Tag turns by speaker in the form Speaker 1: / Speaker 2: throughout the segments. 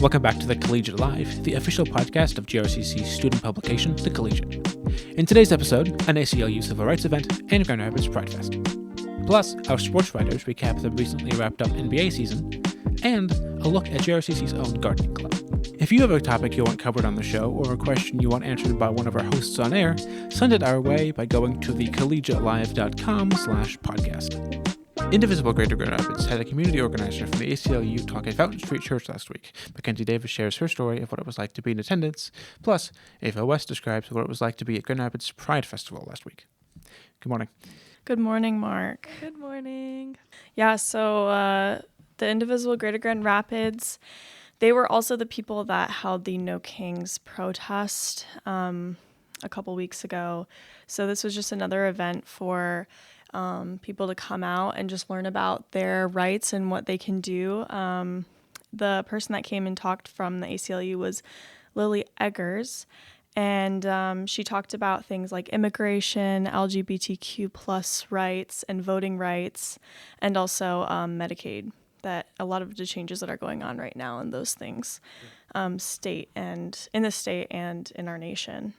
Speaker 1: Welcome back to the Collegiate Live, the official podcast of GRCC's student publication, The Collegiate. In today's episode, an ACLU Civil Rights event and Grand Rapids Pride Fest. Plus, our sports writers recap the recently wrapped up NBA season, and a look at GRCC's own gardening club. If you have a topic you want covered on the show or a question you want answered by one of our hosts on air, send it our way by going to thecollegiatelive.com/podcast. Indivisible Greater Grand Rapids had a community organizer from the ACLU talk at Fountain Street Church last week. Mackenzie Davis shares her story of what it was like to be in attendance, plus Ava West describes what it was like to be at Grand Rapids Pride Festival last week. Good morning.
Speaker 2: Good morning, Mark.
Speaker 3: Good morning.
Speaker 2: Yeah, so the Indivisible Greater Grand Rapids, they were also the people that held the No Kings protest a couple weeks ago. So this was just another event for people to come out and just learn about their rights and what they can do. The person that came and talked from the ACLU was Lily Eggers, and she talked about things like immigration, LGBTQ plus rights, and voting rights, and also Medicaid, that a lot of the changes that are going on right now in those things, state and in the state and in our nation.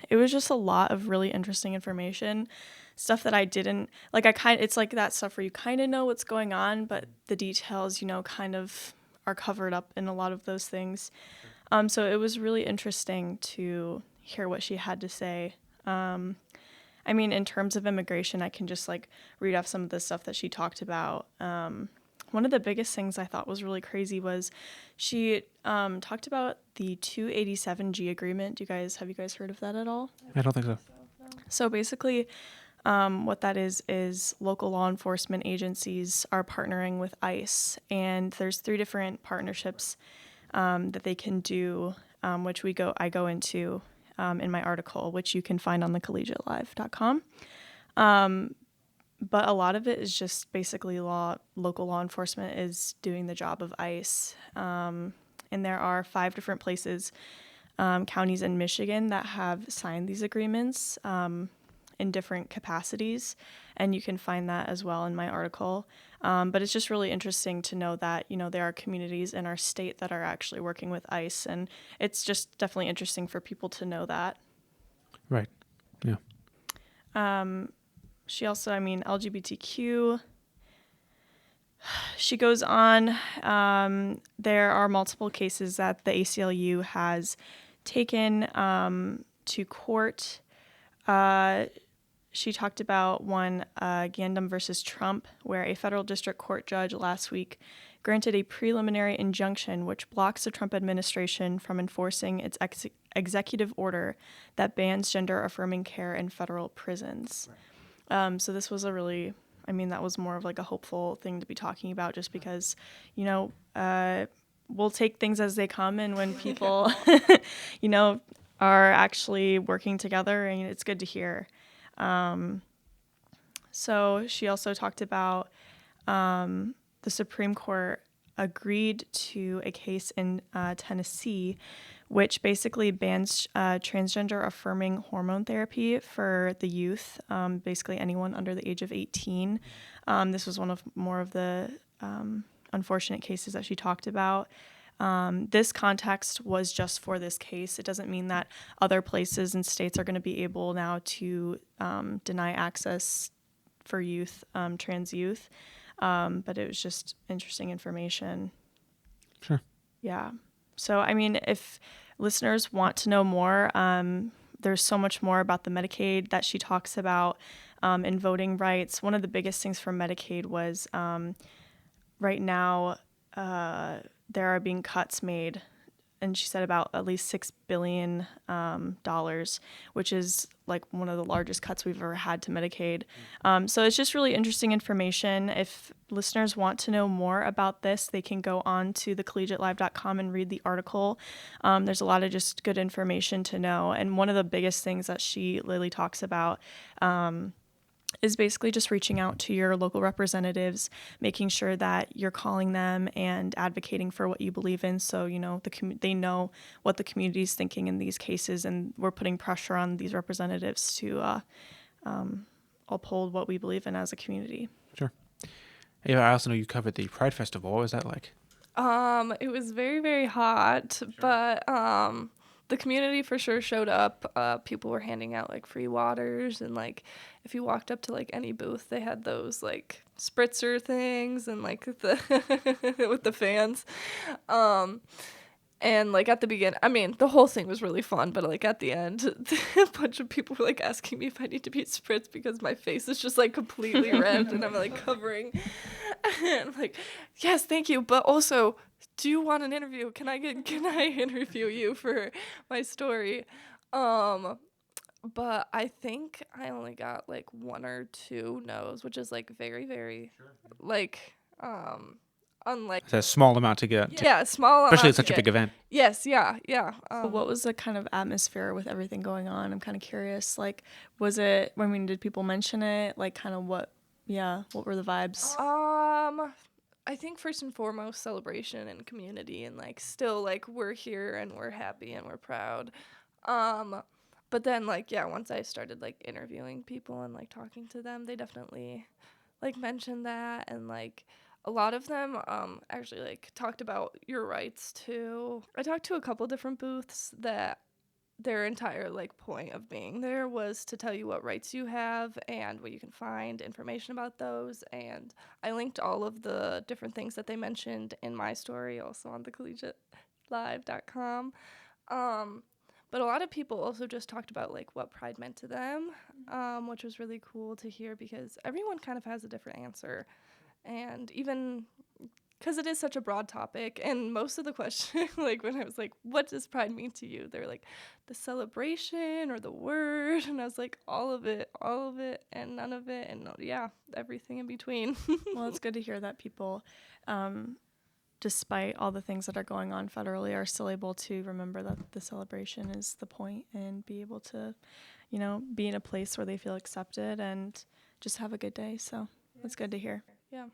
Speaker 2: It was just a lot of really interesting information, stuff that I didn't, it's like that stuff where you kind of know what's going on, but the details, kind of are covered up in a lot of those things. So it was really interesting to hear what she had to say. In terms of immigration, I can just read off some of the stuff that she talked about. One of the biggest things I thought was really crazy was she talked about the 287G agreement. Have you guys heard of that at all?
Speaker 1: I don't think so.
Speaker 2: So basically, what that is local law enforcement agencies are partnering with ICE, and there's 3 different partnerships that they can do, which I go into in my article, which you can find on thecollegiatelive.com. But a lot of it is just basically local law enforcement is doing the job of ICE. And there are 5 different places, counties in Michigan that have signed these agreements in different capacities. And you can find that as well in my article. But it's just really interesting to know that, there are communities in our state that are actually working with ICE. And it's just definitely interesting for people to know that.
Speaker 1: Right. Yeah.
Speaker 2: She also, LGBTQ, she goes on, there are multiple cases that the ACLU has taken to court. She talked about one, Gandam versus Trump, where a federal district court judge last week granted a preliminary injunction which blocks the Trump administration from enforcing its executive order that bans gender-affirming care in federal prisons. Right. So this was that was more of a hopeful thing to be talking about, just because, we'll take things as they come, and when people, are actually working together, and it's good to hear. So she also talked about the Supreme Court agreed to a case in Tennessee which basically bans transgender affirming hormone therapy for the youth, basically anyone under the age of 18. This was one of more of the unfortunate cases that she talked about. This context was just for this case. It doesn't mean that other places and states are going to be able now to deny access for youth, trans youth. But it was just interesting information.
Speaker 1: Sure.
Speaker 2: Yeah. So, if listeners want to know more, there's so much more about the Medicaid that she talks about and voting rights. One of the biggest things for Medicaid was right now there are being cuts made, and she said about at least $6 billion, which is one of the largest cuts we've ever had to Medicaid. So it's just really interesting information. If listeners want to know more about this, they can go on to thecollegiatelive.com and read the article. There's a lot of just good information to know. And one of the biggest things that Lily talks about is basically just reaching out to your local representatives, making sure that you're calling them and advocating for what you believe in. So, they know what the community is thinking in these cases, and we're putting pressure on these representatives to uphold what we believe in as a community.
Speaker 1: Sure. Yeah, I also know you covered the Pride Festival. What was that like?
Speaker 3: It was very, very hot, sure. But the community for sure showed up. People were handing out like free waters, and like if you walked up to like any booth, they had those like spritzer things and like the with the fans. And like at the beginning, I mean, the whole thing was really fun, but like at the end, a bunch of people were like asking me if I need to be spritzed because my face is just like completely red and I'm like covering. And I'm like, yes, thank you, but also, do you want an interview? Can I interview you for my story? But I think I only got like 1 or 2 no's, which is like very, very like unlike.
Speaker 1: It's a small amount to get.
Speaker 3: Yeah, small amount.
Speaker 1: Especially at such a big event.
Speaker 3: Yes, yeah.
Speaker 2: So what was the kind of atmosphere with everything going on? I'm kind of curious. Like, was it, I mean, did people mention it? Like, kind of what were the vibes?
Speaker 3: I think first and foremost, celebration and community, and like still like we're here and we're happy and we're proud. But then like, yeah, once I started like interviewing people and like talking to them, they definitely like mentioned that, and like a lot of them actually like talked about your rights too. I talked to a couple different booths that their entire like point of being there was to tell you what rights you have and where you can find information about those, and I linked all of the different things that they mentioned in my story also on the collegiatelive.com. But a lot of people also just talked about like what pride meant to them, which was really cool to hear because everyone kind of has a different answer. And even because it is such a broad topic, and most of the question, like when I was like, what does pride mean to you? They were like, the celebration or the word. And I was like, all of it, and none of it. And yeah, everything in between.
Speaker 2: Well, it's good to hear that people, despite all the things that are going on federally, are still able to remember that the celebration is the point and be able to, be in a place where they feel accepted and just have a good day. So that's good to hear.
Speaker 3: Yeah.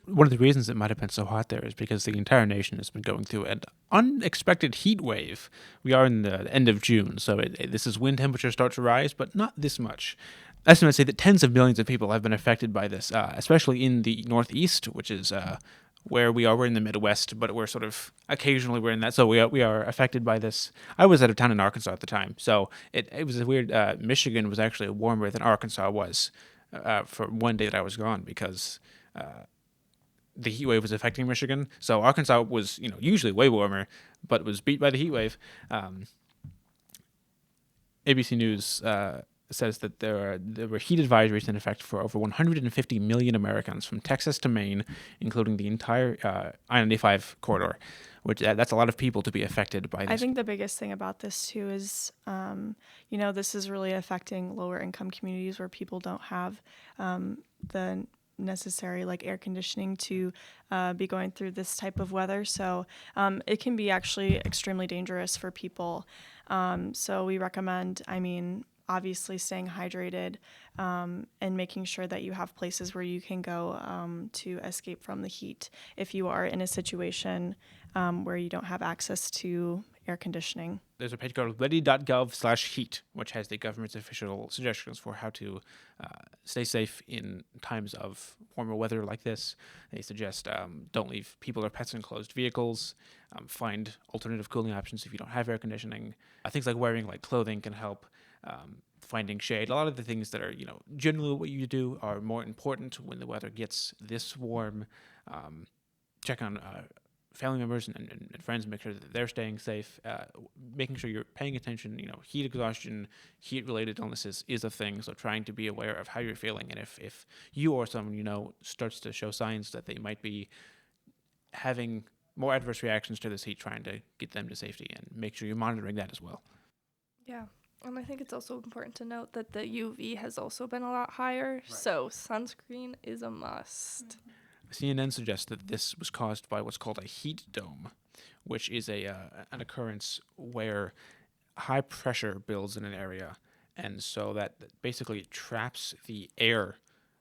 Speaker 1: One of the reasons it might have been so hot there is because the entire nation has been going through an unexpected heat wave. We are in the end of June, so this is when temperatures start to rise, but not this much. Estimates say that tens of millions of people have been affected by this, especially in the Northeast, which is where we are. We're in the Midwest, but we're sort of occasionally we're in that, so we are affected by this. I was out of town in Arkansas at the time, so it was a weird. Michigan was actually warmer than Arkansas was for one day that I was gone because the heat wave was affecting Michigan. So Arkansas was, usually way warmer, but was beat by the heat wave. ABC News says that there were heat advisories in effect for over 150 million Americans from Texas to Maine, including the entire I-95 corridor, which that's a lot of people to be affected by this.
Speaker 2: I think the biggest thing about this too is, this is really affecting lower income communities where people don't have the necessary like air conditioning to be going through this type of weather. So it can be actually extremely dangerous for people. So we recommend, obviously staying hydrated and making sure that you have places where you can go to escape from the heat if you are in a situation where you don't have access to air conditioning.
Speaker 1: There's a page called ready.gov/heat, which has the government's official suggestions for how to stay safe in times of warmer weather like this. They suggest don't leave people or pets in closed vehicles, find alternative cooling options if you don't have air conditioning. Things like wearing like clothing can help. Finding shade. A lot of the things that are, generally what you do are more important when the weather gets this warm. Check on family members and friends, make sure that they're staying safe, making sure you're paying attention. Heat exhaustion, heat-related illnesses is a thing, so trying to be aware of how you're feeling, and if you or someone starts to show signs that they might be having more adverse reactions to this heat, trying to get them to safety, and make sure you're monitoring that as well.
Speaker 3: Yeah. And I think it's also important to note that the UV has also been a lot higher, right. So sunscreen is a must. Mm-hmm.
Speaker 1: CNN suggests that this was caused by what's called a heat dome, which is an occurrence where high pressure builds in an area, and so that basically traps the air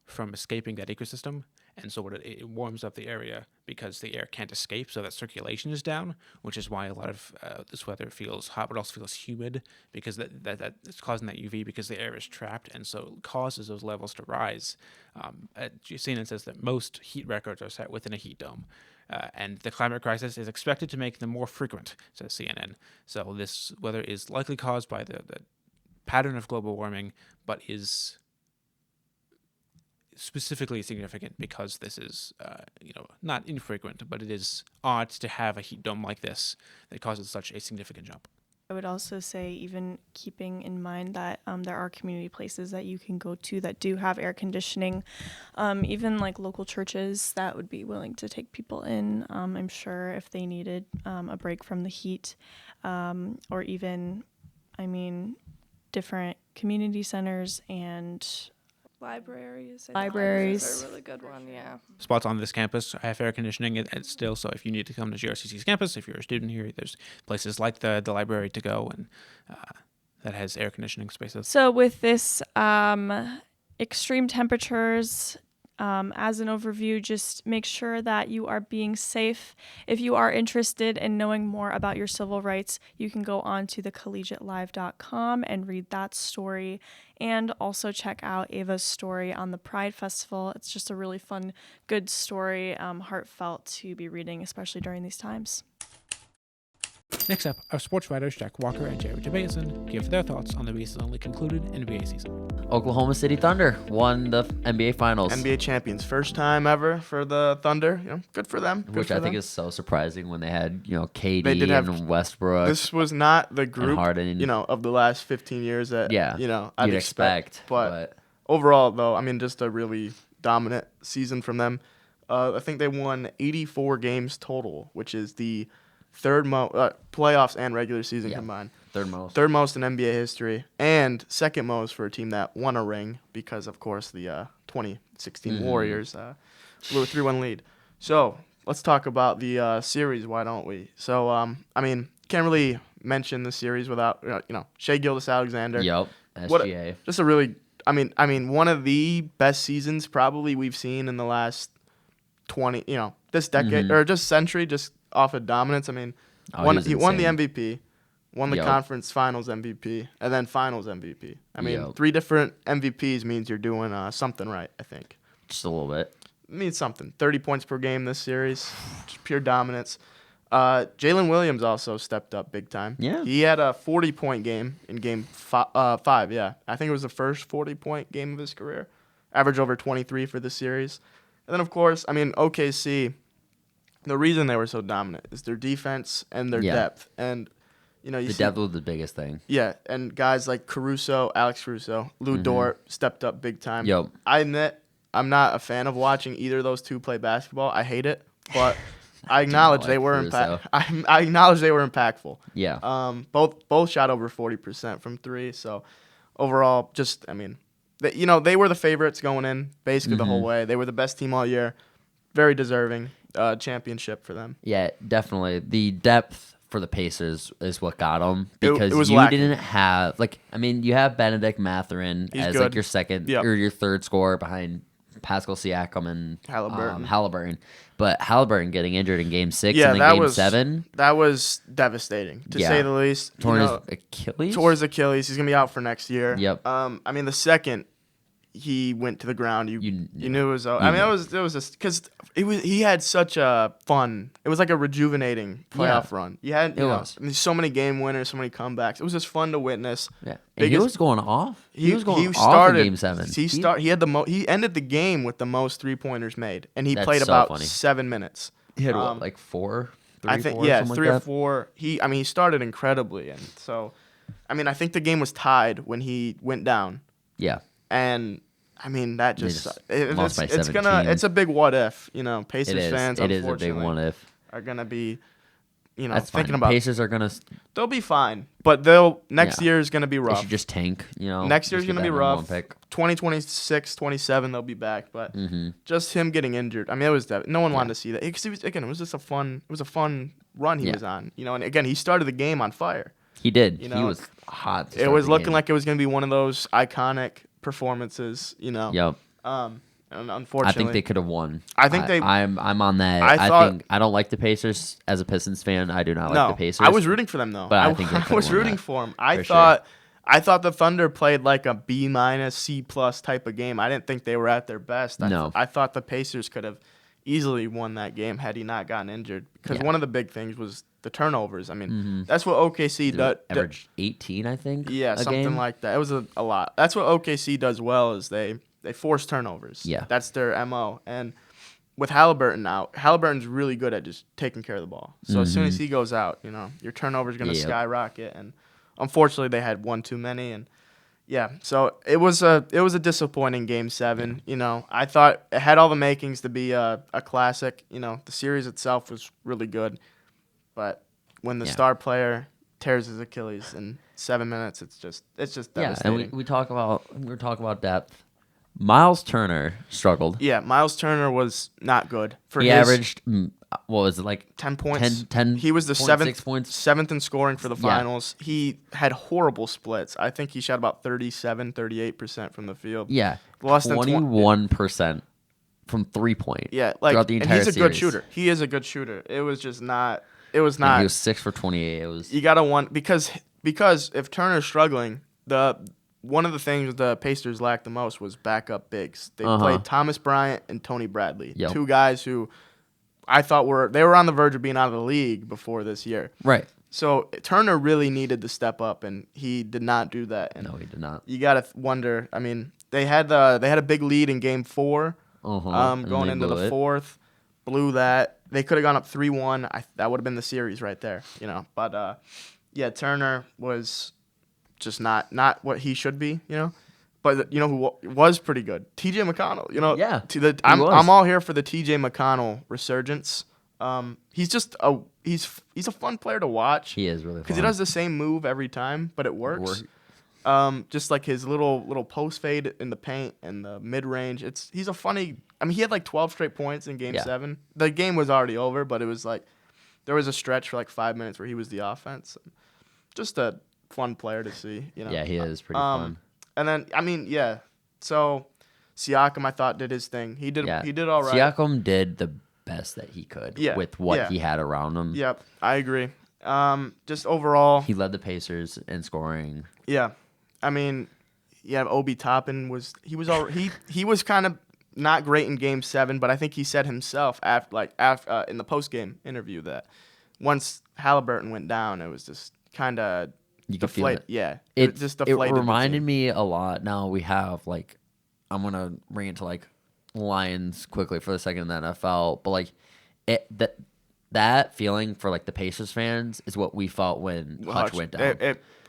Speaker 1: from escaping that ecosystem. And so it warms up the area because the air can't escape, so that circulation is down, which is why a lot of this weather feels hot, but also feels humid because that it's causing that UV because the air is trapped, and so it causes those levels to rise. CNN says that most heat records are set within a heat dome. and the climate crisis is expected to make them more frequent, says CNN. So this weather is likely caused by the pattern of global warming, but is specifically significant because this is, not infrequent, but it is odd to have a heat dome like this that causes such a significant jump.
Speaker 2: I would also say, even keeping in mind that there are community places that you can go to that do have air conditioning, even like local churches that would be willing to take people in, I'm sure, if they needed a break from the heat, or even, different community centers and
Speaker 3: Libraries.
Speaker 2: Libraries.
Speaker 3: Are a really good one, yeah.
Speaker 1: Spots on this campus have air conditioning it's still, so if you need to come to GRCC's campus, if you're a student here, there's places like the library to go, and that has air conditioning spaces.
Speaker 2: So with this extreme temperatures, as an overview, just make sure that you are being safe. If you are interested in knowing more about your civil rights, you can go on to thecollegiatelive.com and read that story, and also check out Ava's story on the Pride Festival. It's just a really fun, good story, heartfelt to be reading, especially during these times.
Speaker 1: Next up, our sports writers Jack Walker and Jared Jabason give their thoughts on the recently concluded NBA season.
Speaker 4: Oklahoma City Thunder won the NBA Finals.
Speaker 5: NBA champions, first time ever for the Thunder. Good for them.
Speaker 4: Which I think is so surprising when they had, KD and Westbrook.
Speaker 5: This was not the group,
Speaker 4: Harden.
Speaker 5: Of the last 15 years that, I'd expect. But overall, though, just a really dominant season from them. I think they won 84 games total, which is the third most playoffs and regular season combined.
Speaker 4: Third most
Speaker 5: in NBA history, and second most for a team that won a ring because, of course, the 2016 Warriors blew a 3-1 lead. So let's talk about the series. Why don't we? So can't really mention the series without Shai Gilgeous-Alexander.
Speaker 4: Yep. SGA.
Speaker 5: Just a really one of the best seasons probably we've seen in the last 20 this decade or just century, just off of dominance. He won the MVP, won the conference finals MVP, and then finals MVP. 3 different MVPs means you're doing something right, I think.
Speaker 4: Just a little bit.
Speaker 5: It means something. 30 points per game this series, just pure dominance. Jalen Williams also stepped up big time.
Speaker 4: Yeah.
Speaker 5: He had a 40-point game in game 5, yeah. I think it was the first 40-point game of his career. Average over 23 for the series. And then, of course, OKC, the reason they were so dominant is their defense and their depth. And,
Speaker 4: the depth was the biggest thing.
Speaker 5: Yeah, and guys like Alex Caruso, Lou Dort stepped up big time.
Speaker 4: Yep.
Speaker 5: I admit I'm not a fan of watching either of those two play basketball. I hate it, but I acknowledge they were I acknowledge they were impactful.
Speaker 4: Yeah.
Speaker 5: Both shot over 40% from 3. So overall, just they were the favorites going in basically the whole way. They were the best team all year. Very deserving championship for them.
Speaker 4: Yeah, definitely. The depth for the Pacers is what got them because
Speaker 5: it was
Speaker 4: you
Speaker 5: lacking.
Speaker 4: didn't have you have Benedict Mathurin as
Speaker 5: good.
Speaker 4: Your second or your third scorer behind Pascal Siakam and Halliburton. But Halliburton getting injured in Game 6 and then Game 7.
Speaker 5: That was devastating, to say the least.
Speaker 4: Torn his Achilles?
Speaker 5: Tore his Achilles. He's going to be out for next year.
Speaker 4: Yep.
Speaker 5: The second he went to the ground, you knew it was over. It was just because he had such a fun. It was like a rejuvenating playoff run. You had so many game winners, so many comebacks. It was just fun to witness.
Speaker 4: Yeah, and he was going off. He was going off
Speaker 5: started,
Speaker 4: in Game 7.
Speaker 5: He had He ended the game with the most 3-pointers made, and he played about 7 minutes.
Speaker 4: He had what, 4? 3,
Speaker 5: I think
Speaker 4: 4,
Speaker 5: 3 or
Speaker 4: like
Speaker 5: 4. He started incredibly, and so I think the game was tied when he went down.
Speaker 4: Yeah.
Speaker 5: And that just
Speaker 4: lost by 17.
Speaker 5: It's a big what if, Pacers fans
Speaker 4: it is a big what if
Speaker 5: are gonna be
Speaker 4: that's
Speaker 5: thinking
Speaker 4: fine.
Speaker 5: about
Speaker 4: Pacers are gonna
Speaker 5: they'll be fine, but next year is gonna be rough.
Speaker 4: They should just tank,
Speaker 5: Next year is gonna be rough.
Speaker 4: 2026,
Speaker 5: 27 they'll be back, but just him getting injured. It was no one wanted to see that. It was just a fun run he was on, and again he started the game on fire.
Speaker 4: He did. He was hot.
Speaker 5: It was looking like it was gonna be one of those iconic performances,
Speaker 4: Yep.
Speaker 5: And unfortunately,
Speaker 4: I think they could have won.
Speaker 5: I'm
Speaker 4: on that. I don't like the Pacers as a Pistons fan. I do not like the Pacers.
Speaker 5: I was rooting for them though.
Speaker 4: But I think
Speaker 5: I was rooting for them. I thought the Thunder played like a B-, C+ type of game. I didn't think they were at their best.
Speaker 4: No.
Speaker 5: I thought the Pacers could have easily won that game had he not gotten injured. Because one of the big things was the turnovers. I mean, that's what OKC does.
Speaker 4: Average 18, I think.
Speaker 5: Yeah, something
Speaker 4: game.
Speaker 5: like that. It was a lot. That's what OKC does well is they force turnovers.
Speaker 4: Yeah.
Speaker 5: That's their MO. And with Halliburton out, Halliburton's really good at just taking care of the ball. So as soon as he goes out, your turnover's going to skyrocket. And unfortunately, they had one too many. And yeah, so it was a disappointing Game 7. I thought it had all the makings to be a classic. The series itself was really good, but when the star player tears his Achilles in 7 minutes, it's just devastating.
Speaker 4: And we talk about depth. Miles Turner struggled.
Speaker 5: Yeah, Miles Turner was not good.
Speaker 4: He averaged, what was it, like
Speaker 5: 10 points?
Speaker 4: 10
Speaker 5: he was the
Speaker 4: 6 points.
Speaker 5: seventh in scoring for the finals. He had horrible splits. I think he shot about 38% from the field.
Speaker 4: Yeah,
Speaker 5: less
Speaker 4: 21% from 3-point.
Speaker 5: Yeah,
Speaker 4: throughout the entire
Speaker 5: and he's a
Speaker 4: series.
Speaker 5: good shooter. He is a good shooter. It was just not. It was not.
Speaker 4: He was 6 for 28. It was.
Speaker 5: You gotta want because if Turner's struggling, one of the things the Pacers lacked the most was backup bigs. They played Thomas Bryant and Tony Bradley, two guys who I thought were on the verge of being out of the league before this year.
Speaker 4: Right.
Speaker 5: So Turner really needed to step up, and he did not do that. And
Speaker 4: no, he did not.
Speaker 5: You gotta wonder. I mean, they had a big lead in Game 4, going into the fourth, blew that. They could have gone up 3-1. That would have been the series right there, But Turner was just not what he should be, But who was pretty good? TJ McConnell,
Speaker 4: Yeah.
Speaker 5: I'm all here for the TJ McConnell resurgence. He's a fun player to watch.
Speaker 4: He is really fun.
Speaker 5: Because he does the same move every time, but it works. Just like his little post fade in the paint and the mid range. He's a funny. I mean, he had like 12 straight points in Game 7. The game was already over, but it was like there was a stretch for like 5 minutes where he was the offense. Just a fun player to see.
Speaker 4: Yeah, he is pretty fun.
Speaker 5: And then so Siakam I thought did his thing. He did all right.
Speaker 4: Siakam did the best that he could with what he had around him.
Speaker 5: Yep, I agree. Just overall,
Speaker 4: he led the Pacers in scoring.
Speaker 5: Yeah, I mean, Obi Toppin was kind of not great in Game 7, but I think he said himself after in the post game interview that once Halliburton went down, it was just kind of deflated. Yeah, it just deflated.
Speaker 4: It reminded me a lot. Now we have I'm gonna bring it to Lions quickly for the second in the NFL, but that feeling for the Pacers fans is what we felt when Hutch went down.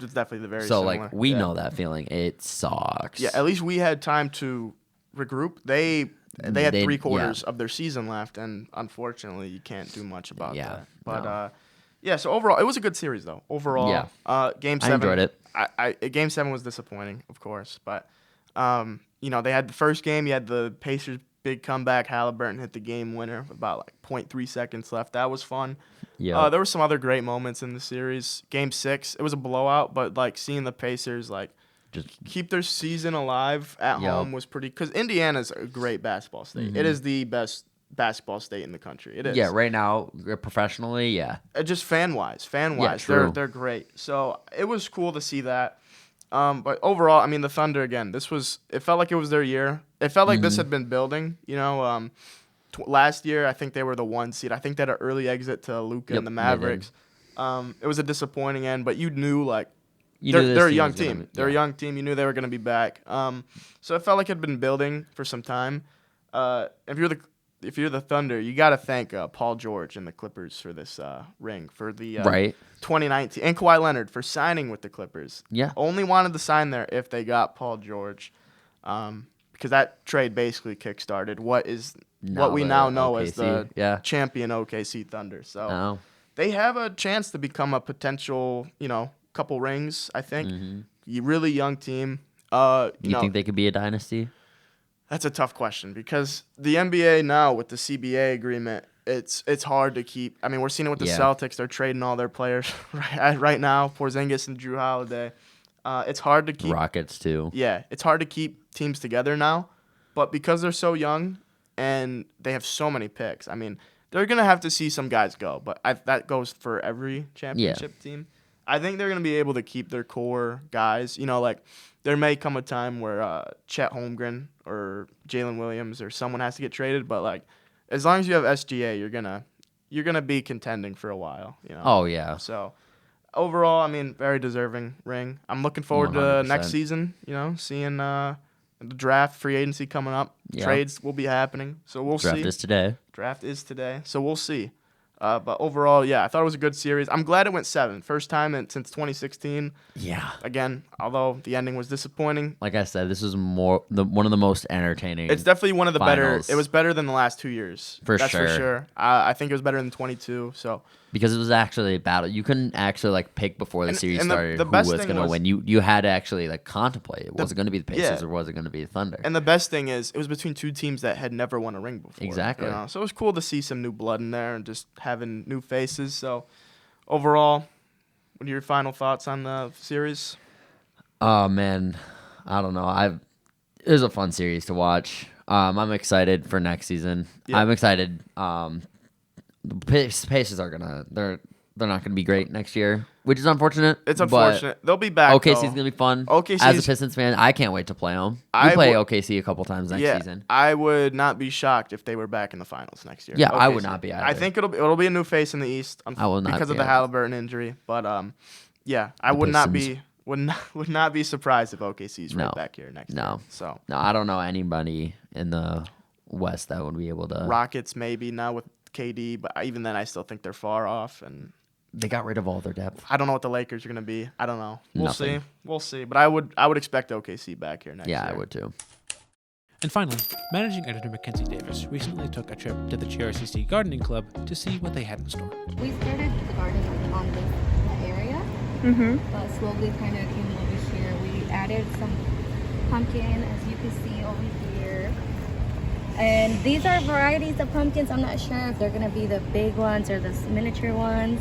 Speaker 5: It's definitely the very similar.
Speaker 4: We know that feeling. It sucks.
Speaker 5: Yeah, at least we had time to regroup. They had 3/4 of their season left, and unfortunately, you can't do much about that. But so overall, it was a good series though. Overall, Game 7.
Speaker 4: I enjoyed it.
Speaker 5: Game 7 was disappointing, of course, but they had the first game. You had the Pacers' big comeback. Halliburton hit the game winner with about 0.3 seconds left. That was fun. Yeah. There were some other great moments in the series. Game 6, it was a blowout, but seeing the Pacers just keep their season alive at home was pretty. Because Indiana's a great basketball state. Mm-hmm. It is the best basketball state in the country. It is.
Speaker 4: Yeah, right now, professionally, yeah.
Speaker 5: Just fan-wise, they're great. So it was cool to see that. But overall, I mean, the Thunder, again, it felt like it was their year. It felt like this had been building, last year, I think they were the 1 seed. I think they had an early exit to Luka and the Mavericks. It was a disappointing end, but you knew, they're a young team. They're a young team. You knew they were going to be back. So it felt like it had been building for some time. If you're the Thunder, you got to thank Paul George and the Clippers for this ring, for the 2019, and Kawhi Leonard for signing with the Clippers.
Speaker 4: Yeah.
Speaker 5: Only wanted to sign there if they got Paul George, because that trade basically kickstarted what we now know as the champion OKC Thunder. So they have a chance to become a potential, couple rings, I think. Mm-hmm. Really young team.
Speaker 4: You think they could be a dynasty?
Speaker 5: That's a tough question because the NBA now with the CBA agreement, it's hard to keep. I mean, we're seeing it with the Celtics. They're trading all their players right now, Porzingis and Drew Holiday. It's hard to keep.
Speaker 4: Rockets too.
Speaker 5: Yeah, it's hard to keep teams together now, but because they're so young and they have so many picks, I mean, they're gonna have to see some guys go. But that goes for every championship team. I think they're gonna be able to keep their core guys. There may come a time where Chet Holmgren or Jalen Williams or someone has to get traded, but as long as you have SGA, you're gonna be contending for a while.
Speaker 4: Oh yeah.
Speaker 5: So overall, I mean, very deserving ring. I'm looking forward to
Speaker 4: 100%.
Speaker 5: next season. Seeing the draft, free agency coming up.
Speaker 4: Yeah.
Speaker 5: Trades will be happening. So we'll see.
Speaker 4: Draft is today.
Speaker 5: So we'll see. But overall, yeah, I thought it was a good series. I'm glad it went 7. First time since 2016.
Speaker 4: Yeah.
Speaker 5: Again, although the ending was disappointing.
Speaker 4: Like I said, this was one of the most entertaining.
Speaker 5: It's definitely one of the
Speaker 4: finals.
Speaker 5: better. It was better than the last 2 years. That's for sure. I think it was better than 22. So
Speaker 4: because it was actually a battle. You couldn't actually pick before the series started
Speaker 5: the
Speaker 4: who
Speaker 5: best
Speaker 4: was
Speaker 5: thing
Speaker 4: going to win. You had to actually contemplate. Was it going to be the Pacers or was it going to be the Thunder?
Speaker 5: And the best thing is it was between 2 teams that had never won a ring before.
Speaker 4: Exactly.
Speaker 5: So it was cool to see some new blood in there and just having new faces. So overall, what are your final thoughts on the series?
Speaker 4: Oh man, I don't know. It was a fun series to watch. I'm excited for next season. Yeah. I'm excited. The Pacers they're not gonna be great next year, which is unfortunate.
Speaker 5: It's unfortunate. They'll be back.
Speaker 4: OKC's gonna be fun. As a Pistons fan, I can't wait to play them. We play OKC a couple times next season.
Speaker 5: I would not be shocked if they were back in the finals next year.
Speaker 4: Yeah,
Speaker 5: OKC.
Speaker 4: I would not be either.
Speaker 5: I think it'll be a new face in the East.
Speaker 4: I will not
Speaker 5: because of the Halliburton injury. But I would not be surprised if OKC's right back here next year. So
Speaker 4: no, I don't know anybody in the West that would be able to.
Speaker 5: Rockets maybe now with KD, but even then I still think they're far off and.
Speaker 4: They got rid of all their depth.
Speaker 5: I don't know what the Lakers are going to be. I don't know.
Speaker 4: Nothing.
Speaker 5: We'll see. But I would expect OKC back here next year.
Speaker 4: Yeah, I would too.
Speaker 1: And finally, managing editor Mackenzie Davis recently took a trip to the GRCC Gardening Club to see what they had in store.
Speaker 6: We started the garden on this area, but slowly kind of came over here. We added some pumpkin, as you can see over here. And these are varieties of pumpkins. I'm not sure if they're going to be the big ones or the miniature ones.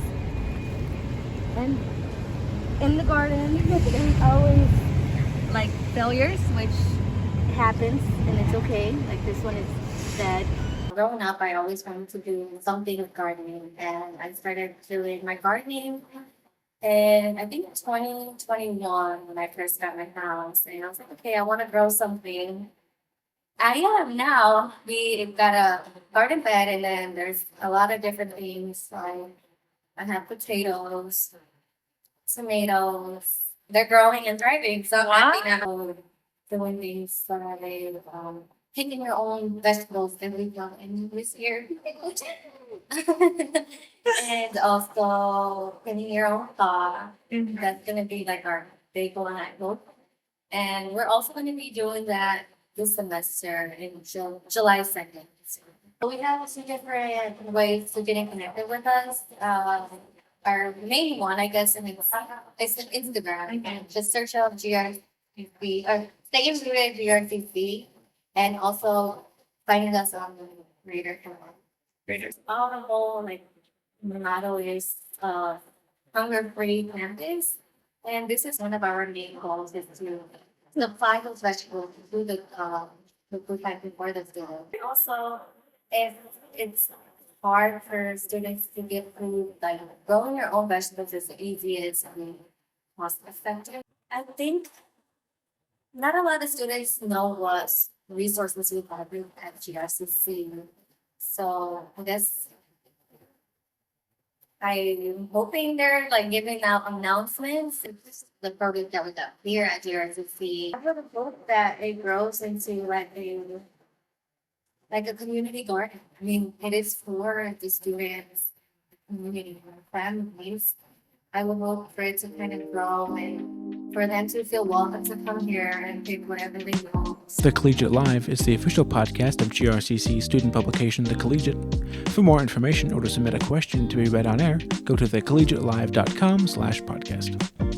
Speaker 6: And in the garden, there's always failures, which happens, and it's okay. Like this one is dead. Growing up, I always wanted to do something with gardening, and I started doing my gardening. And I think 2021 when I first got my house, and I was like, okay, I want to grow something. Now we've got a garden bed, and then there's a lot of different things. I have potatoes, tomatoes. They're growing and thriving. So I think I'm doing things picking your own vegetables that we've done in this year. And also picking your own thaw. That's going to be our bagel and apple. And we're also going to be doing that this semester in July 2nd. We have 2 different ways to getting connected with us. Our main one, I guess, is Instagram. And just search out GRCC, or stay in GRCC, and also finding us on the Raider channel. Our whole motto is hunger-free campus, and this is one of our main goals is to supply those vegetables to the food bank before the student. Also, if it's hard for students to get food, growing your own vegetables is the easiest and cost effective. I think not a lot of students know what resources we have at GRCC. So I guess I'm hoping they're giving out announcements. It's the program that we got here at GRCC. I would hope that it grows into a community garden. I mean, it is for the students, community, families. I would hope for it to kind of grow and for them to feel welcome to come here and pick whatever they want.
Speaker 1: The Collegiate Live is the official podcast of GRCC student publication The Collegiate. For more information or to submit a question to be read on air, go to thecollegiatelive.com/podcast.